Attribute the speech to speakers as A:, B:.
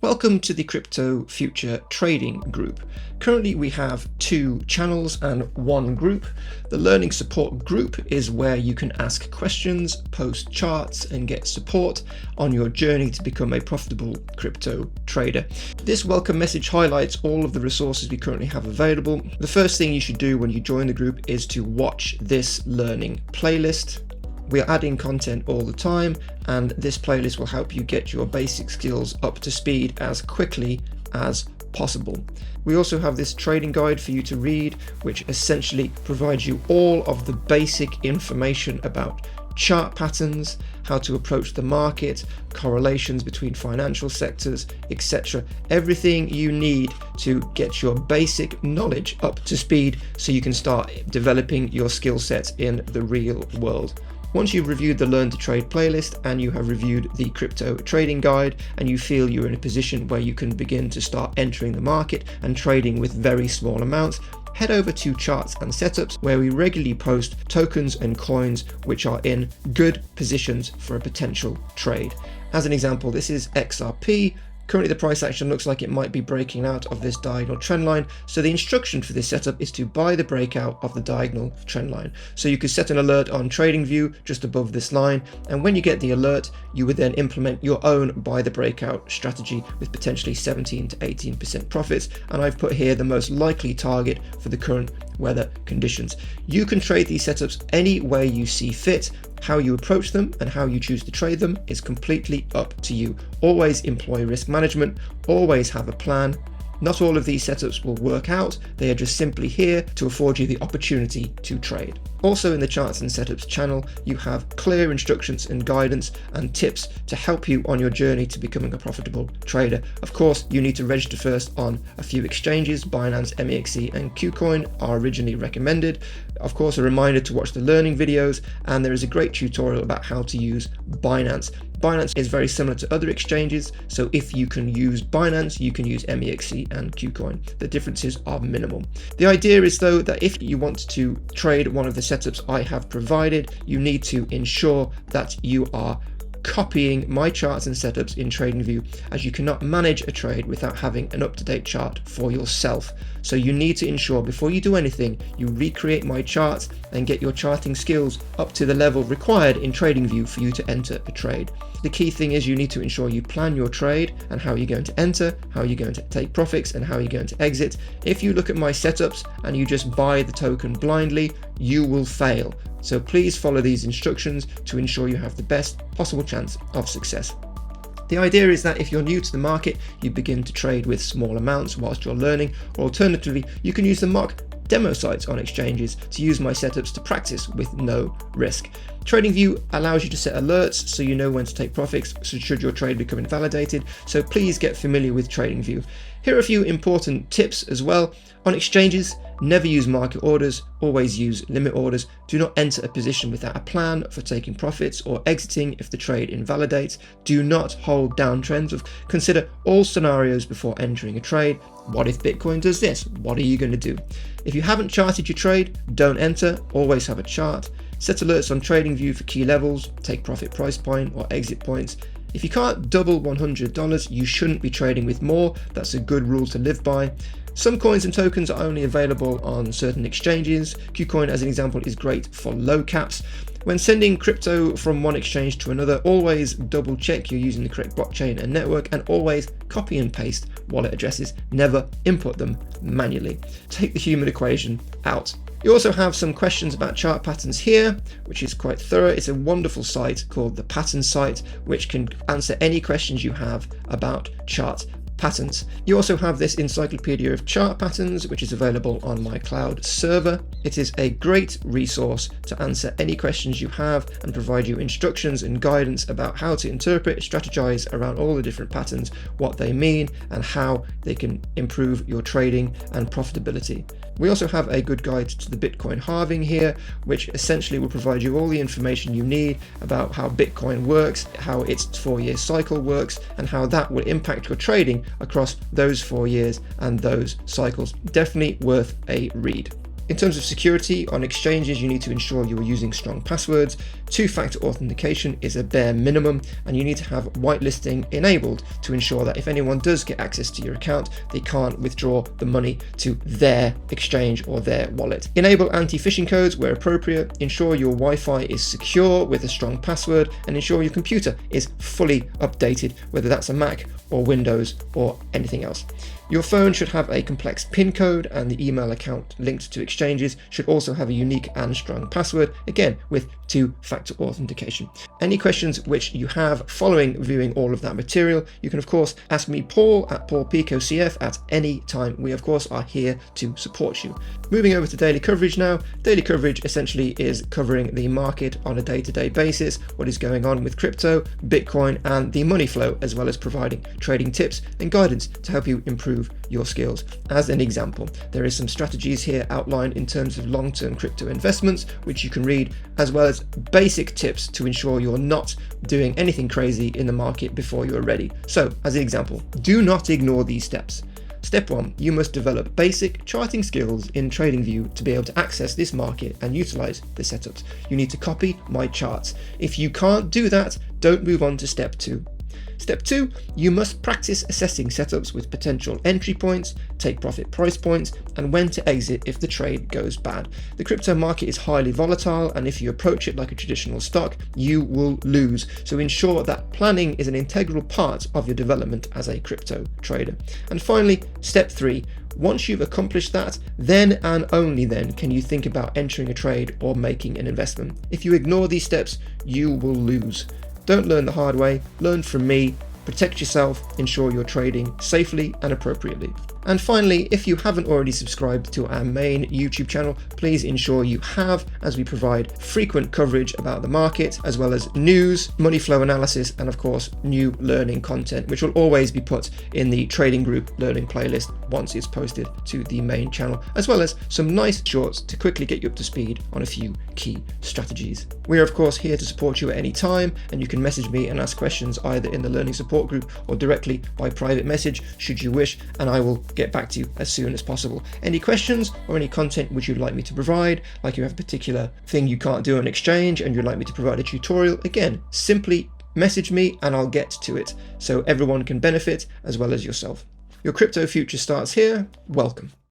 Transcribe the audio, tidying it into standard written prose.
A: Welcome to the Crypto Future Trading Group. Currently we have 2 channels and 1 group. The Learning Support Group is where you can ask questions, post charts and get support on your journey to become a profitable crypto trader. This welcome message highlights all of the resources we currently have available. The first thing you should do when you join the group is to watch this learning playlist. We are adding content all the time, and this playlist will help you get your basic skills up to speed as quickly as possible. We also have this trading guide for you to read, which essentially provides you all of the basic information about chart patterns, how to approach the market, correlations between financial sectors, etc. Everything you need to get your basic knowledge up to speed so you can start developing your skill sets in the real world. Once you've reviewed the Learn to Trade playlist and you have reviewed the crypto trading guide and you feel you're in a position where you can begin to start entering the market and trading with very small amounts, head over to Charts and Setups, where we regularly post tokens and coins which are in good positions for a potential trade. As an example, this is XRP. Currently the price action looks like it might be breaking out of this diagonal trend line, so the instruction for this setup is to buy the breakout of the diagonal trend line. So you could set an alert on TradingView just above this line, and when you get the alert you would then implement your own buy the breakout strategy with potentially 17 to 18% profits, and I've put here the most likely target for the current weather conditions. You can trade these setups any way you see fit. How you approach them and how you choose to trade them is completely up to you. Always employ risk management, always have a plan. Not all of these setups will work out, they are just simply here to afford you the opportunity to trade. Also in the Charts and Setups channel, you have clear instructions and guidance and tips to help you on your journey to becoming a profitable trader. Of course, you need to register first on a few exchanges. Binance, MEXC and KuCoin are originally recommended. Of course, a reminder to watch the learning videos, and there is a great tutorial about how to use Binance. Binance is very similar to other exchanges, so if you can use Binance, you can use MEXC and KuCoin. The differences are minimal. The idea is though that if you want to trade one of the setups I have provided, you need to ensure that you are copying my charts and setups in TradingView, as you cannot manage a trade without having an up-to-date chart for yourself. So you need to ensure before you do anything, you recreate my charts and get your charting skills up to the level required in TradingView for you to enter a trade. The key thing is you need to ensure you plan your trade and how you're going to enter, how you're going to take profits and how you're going to exit. If you look at my setups and you just buy the token blindly, you will fail. So please follow these instructions to ensure you have the best possible chance of success. The idea is that if you're new to the market, you begin to trade with small amounts whilst you're learning, or alternatively, you can use the mock demo sites on exchanges to use my setups to practice with no risk. TradingView allows you to set alerts so you know when to take profits should your trade become invalidated, so please get familiar with TradingView. Here are a few important tips as well. On exchanges, never use market orders, always use limit orders. Do not enter a position without a plan for taking profits or exiting if the trade invalidates. Do not hold downtrends. Consider all scenarios before entering a trade. What if Bitcoin does this? What are you going to do? If you haven't charted your trade, don't enter, always have a chart. Set alerts on TradingView for key levels, take profit price point or exit points. If you can't double $100, you shouldn't be trading with more. That's a good rule to live by. Some coins and tokens are only available on certain exchanges. KuCoin, as an example, is great for low caps. When sending crypto from one exchange to another, always double check you're using the correct blockchain and network, and always copy and paste wallet addresses. Never input them manually. Take the human equation out. You also have some questions about chart patterns here, which is quite thorough. It's a wonderful site called the Pattern Site, which can answer any questions you have about chart patterns. You also have this encyclopedia of chart patterns, which is available on my cloud server. It is a great resource to answer any questions you have and provide you instructions and guidance about how to interpret, strategize around all the different patterns, what they mean, and how they can improve your trading and profitability. We also have a good guide to the Bitcoin halving here, which essentially will provide you all the information you need about how Bitcoin works, how its 4-year cycle works, and how that will impact your trading across those 4 years and those cycles. Definitely worth a read. In terms of security, on exchanges you need to ensure you are using strong passwords. Two-factor authentication is a bare minimum, and you need to have whitelisting enabled to ensure that if anyone does get access to your account, they can't withdraw the money to their exchange or their wallet. Enable anti-phishing codes where appropriate, ensure your Wi-Fi is secure with a strong password, and ensure your computer is fully updated, whether that's a Mac or Windows or anything else. Your phone should have a complex PIN code, and the email account linked to exchanges should also have a unique and strong password, again with two-factor authentication. Any questions which you have following viewing all of that material, you can of course ask me, Paul, at paulpicocf at any time. We of course are here to support you. Moving over to daily coverage now. Daily coverage essentially is covering the market on a day-to-day basis, what is going on with crypto, Bitcoin, and the money flow, as well as providing trading tips and guidance to help you improve your skills. As an example, there is some strategies here outlined in terms of long-term crypto investments, which you can read, as well as basic tips to ensure you're not doing anything crazy in the market before you're ready. So, as an example, do not ignore these steps. Step 1, you must develop basic charting skills in TradingView to be able to access this market and utilize the setups. You need to copy my charts. If you can't do that, don't move on to step 2. Step 2, you must practice assessing setups with potential entry points, take profit price points, and when to exit if the trade goes bad. The crypto market is highly volatile, and if you approach it like a traditional stock, you will lose. So ensure that planning is an integral part of your development as a crypto trader. And finally, step 3, once you've accomplished that, then and only then can you think about entering a trade or making an investment. If you ignore these steps, you will lose. Don't learn the hard way, learn from me, protect yourself, ensure you're trading safely and appropriately. And finally, if you haven't already subscribed to our main YouTube channel, please ensure you have, as we provide frequent coverage about the market, as well as news, money flow analysis, and of course, new learning content, which will always be put in the trading group learning playlist once it's posted to the main channel, as well as some nice shorts to quickly get you up to speed on a few key strategies. We are of course here to support you at any time, and you can message me and ask questions either in the learning support group or directly by private message should you wish, and I will get back to you as soon as possible. Any questions or any content which you'd like me to provide, like you have a particular thing you can't do on exchange and you'd like me to provide a tutorial, again, simply message me and I'll get to it so everyone can benefit as well as yourself. Your crypto future starts here. Welcome.